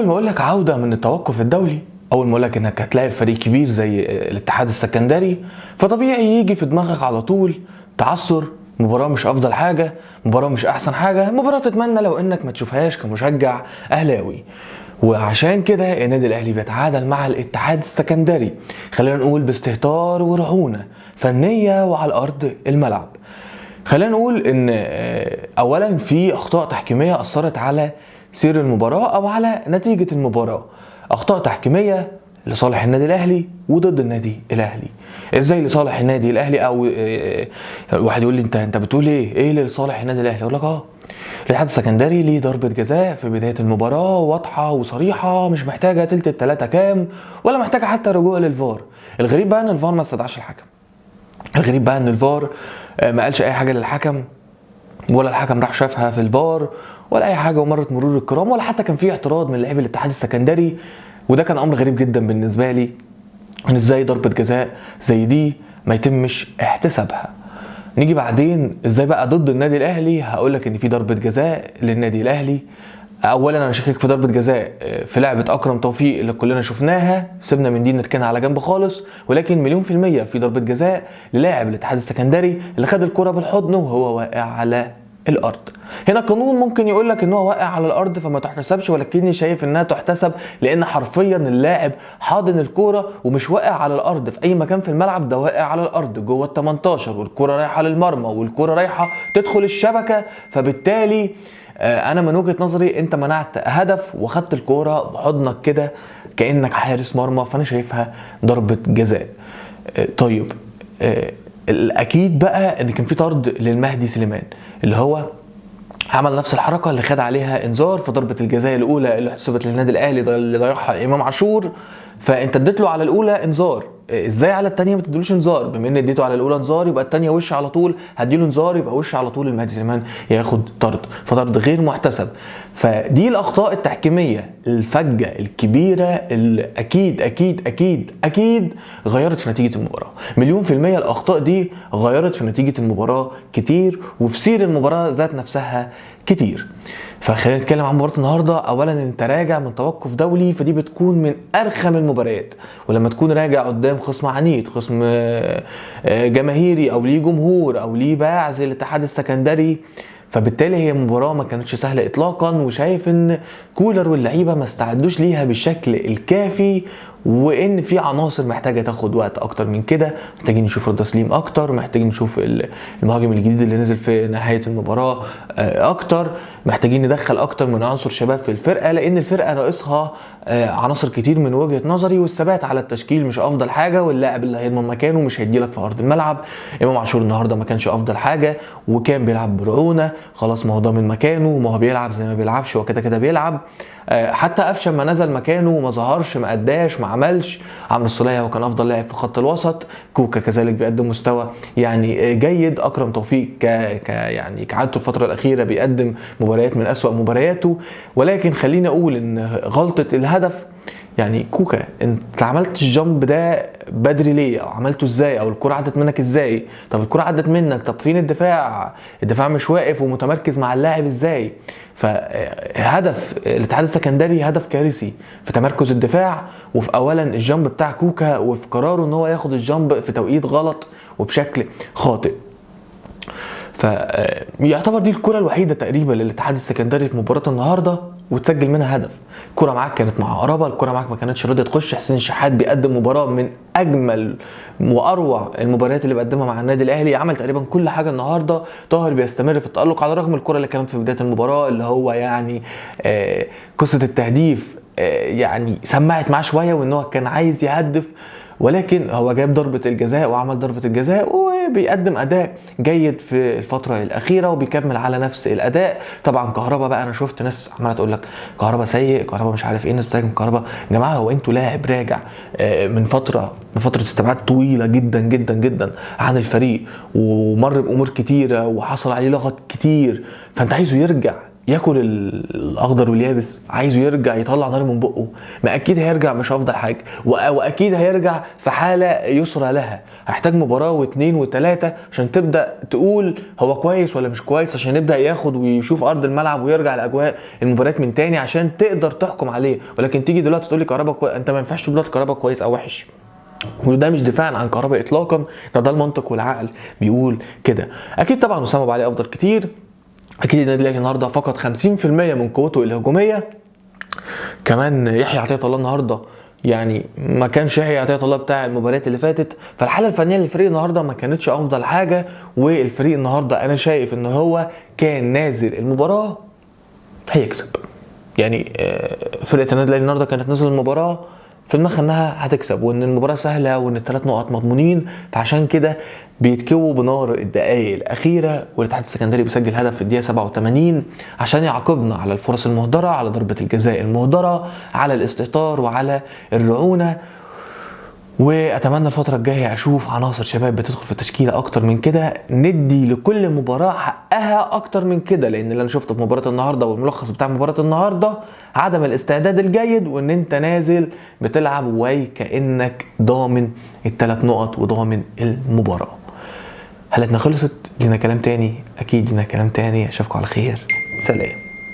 اول ما اقول لك عوده من التوقف الدولي، اول ما اقول لك انك هتلاعب فريق كبير زي الاتحاد السكندري، فطبيعي يجي في دماغك على طول تعثر، مباراه مش افضل حاجه، مباراه مش احسن حاجه، مباراه تتمنى لو انك ما تشوفهاش كمشجع اهلاوي. وعشان كده النادي الاهلي بيتعادل مع الاتحاد السكندري، خلينا نقول باستهتار ورعونه فنيه وعلى ارض الملعب. خلينا نقول ان اولا في اخطاء تحكيميه اثرت على سير المباراه او على نتيجه المباراه، اخطاء تحكيميه لصالح النادي الاهلي وضد النادي الاهلي. ازاي لصالح النادي الاهلي؟ او واحد يقول لي انت بتقول ايه اللي لصالح النادي الاهلي؟ اقول لك الاتحاد السكندري ليه ضربه جزاء في بدايه المباراه واضحه وصريحه، مش محتاجه تلت التلاته كام ولا محتاجه حتى رجوع للفار. الغريب بقى ان الفار ما استدعاش الحكم، الغريب بقى ان الفار ما قالش اي حاجه للحكم، ولا الحكم راح شافها في الفار ولا اي حاجه ومرت مرور الكرام، ولا حتى كان في اعتراض من لاعبي الاتحاد السكندري. وده كان امر غريب جدا بالنسبه لي، ان ازاي ضربه جزاء زي دي ما يتمش احتسابها. نيجي بعدين ازاي بقى ضد النادي الاهلي، هقول لك ان في ضربه جزاء للنادي الاهلي. اولا انا شاكك في ضربه جزاء في لعبه اكرم توفيق اللي كلنا شفناها، سيبنا من دي نركنها على جنب خالص، ولكن مليون في الميه في ضربه جزاء للاعب الاتحاد السكندري اللي خد الكره بالحضن وهو واقع على الارض. هنا القانون ممكن يقول لك ان هو واقع على الارض فما تحتسبش، ولكني شايف انها تحتسب، لان حرفيا اللاعب حاضن الكوره ومش واقع على الارض في اي مكان في الملعب، ده واقع على الارض جوه ال 18 والكوره رايحه للمرمى والكوره رايحه تدخل الشبكه. فبالتالي انا من وجهة نظري انت منعت هدف وخدت الكوره بحضنك كده كانك حارس مرمى، فانا شايفها ضربه جزاء. طيب الاكيد بقى ان كان في طرد للمهدي سليمان اللي هو عمل نفس الحركه اللي خد عليها انذار في ضربه الجزاء الاولى اللي حسبت للنادي الاهلي اللي ضيعها امام عاشور. فانت اديت له على الاولى انذار، ازاي على الثانيه ما تديلوش انذار؟ بما ان اديته على الاولى انذار يبقى الثانيه وش على طول هديله انذار، يبقى وش على طول المهدي سليمان ياخد طرد، فطرد غير محتسب. فدي الاخطاء التحكيميه الفجه الكبيره اللي اكيد اكيد اكيد اكيد غيرت في نتيجه المباراه. مليون في الميه الاخطاء دي غيرت في نتيجه المباراه كتير وفي سير المباراه ذات نفسها كتير. فخلينا نتكلم عن مباراه النهارده. اولا انت راجع من توقف دولي، فدي بتكون من ارخم المباريات، ولما تكون راجع قدام خصم عنيد، خصم جماهيري او ليه جمهور او ليه باع زي الاتحاد السكندري، فبالتالي هي مباراه ما كانتش سهله اطلاقا. وشايف ان كولر واللعيبه ما استعدوش ليها بالشكل الكافي، وان في عناصر محتاجه تاخد وقت اكتر من كده، محتاجين نشوف رضا سليم اكتر، محتاجين نشوف المهاجم الجديد اللي نزل في نهايه المباراه اكتر، محتاجين ندخل اكتر من عنصر شباب في الفرقه، لان الفرقه ناقصها عناصر كتير من وجهه نظري، والثبات على التشكيل مش افضل حاجه، واللاعب اللي هيضمن مكانه مش هيديلك في ارض الملعب. امام عاشور النهارده ما كانش افضل حاجه وكان بيلعب برعونه، خلاص ما هو ضامن مكانه، ما هو بيلعب زي ما بيلعبش، هو كده بيلعب. حتى قفشه ما نزل مكانه وما ظهرش ما اداش ما عملش. عمرو السولية هو كان افضل لاعب في خط الوسط، كوكا كذلك بيقدم مستوى يعني جيد، اكرم توفيق يعني كعادته الفتره الاخيره بيقدم مباريات من اسوأ مبارياته. ولكن خليني اقول ان غلطه الهدف، يعني كوكا انت عملت الجامب ده بدري ليه؟ او عملته ازاي؟ او الكرة عدت منك ازاي؟ طب الكرة عدت منك، طب فين الدفاع مش واقف ومتمركز مع اللاعب ازاي؟ فهدف الاتحاد السكندري هدف كارثي في تمركز الدفاع، وفي اولا الجامب بتاع كوكا، وفي قراره ان هو ياخد الجامب في توقيت غلط وبشكل خاطئ. فيعتبر دي الكرة الوحيدة تقريبا للاتحاد السكندري في مباراة النهاردة وتسجل منها هدف. الكرة معاك كانت مع قرابة، الكرة معاك ما كانتش راضية تخش. حسين الشحات بيقدم مباراة من اجمل واروع المباريات اللي بيقدمها مع النادي الاهلي، عمل تقريبا كل حاجة النهاردة. طاهر بيستمر في التألق على الرغم الكرة اللي كانت في بداية المباراة اللي هو يعني قصة التهديف يعني سمعت معاه شوية وان هو كان عايز يهدف، ولكن هو جاب ضربة الجزاء وعمل ضربة الجزاء وبيقدم أداء جيد في الفترة الأخيرة وبيكمل على نفس الأداء. طبعا كهربا بقى أنا شفت ناس عمالة تقول لك كهربا سيء، كهربا مش عارف إيه، الناس بتهاجم كهربا. يا جماعة هو أنتوا لاعب راجع من فترة استبعاد طويلة جدا جدا جدا عن الفريق، ومر بأمور كتيرة وحصل عليه لغط كتير، فأنت عايزه يرجع ياكل الاخضر واليابس، عايزه يرجع يطلع نار من بقه، ما اكيد هيرجع مش افضل حاجه، واكيد هيرجع في حاله يسرى لها، هيحتاج مباراه واثنين وثلاثه عشان تبدا تقول هو كويس ولا مش كويس، عشان يبدا ياخد ويشوف ارض الملعب ويرجع لاجواء المباريات من تاني عشان تقدر تحكم عليه. ولكن تيجي دلوقتي تقول لي كهربا انت ما ينفعش تقول دلوقتي كهربا كويس او وحش، وده مش دفاعا عن كهربا اطلاقا، ده المنطق والعقل بيقول كده. اكيد طبعا اسامه ابو علي افضل كتير، اكيد النادي الاهلي النهارده فقد 50% من قوته الهجوميه. كمان يحيى عطيه الله النهارده يعني ما كانش يحيى عطيه الله بتاع المباريات اللي فاتت، فالحاله الفنيه للفريق النهارده ما كانتش افضل حاجه. والفريق النهارده انا شايف ان هو كان نازل المباراه هيكسب، يعني فرقه النادي الاهلي النهارده كانت نازله المباراه في دماغها انها هتكسب، وان المباراه سهله، وان الثلاث نقط مضمونين، فعشان كده بيتكووا بنار الدقائق الاخيره، والاتحاد السكندري بيسجل هدف في الدقيقه 87 عشان يعاقبنا على الفرص المهدره، على ضربه الجزاء المهدره، على الاستهتار وعلى الرعونه. واتمنى الفتره الجايه اشوف عناصر شباب بتدخل في التشكيله اكتر من كده، ندي لكل مباراه حقها اكتر من كده، لان اللي انا شفته في مباراه النهارده والملخص بتاع مباراه النهارده عدم الاستعداد الجيد، وان انت نازل بتلعب وكانك ضامن الثلاث نقط وضامن المباراه. حلقتنا خلصت، لينا كلام تاني، اكيد لينا كلام تاني، اشوفكم على خير، سلام.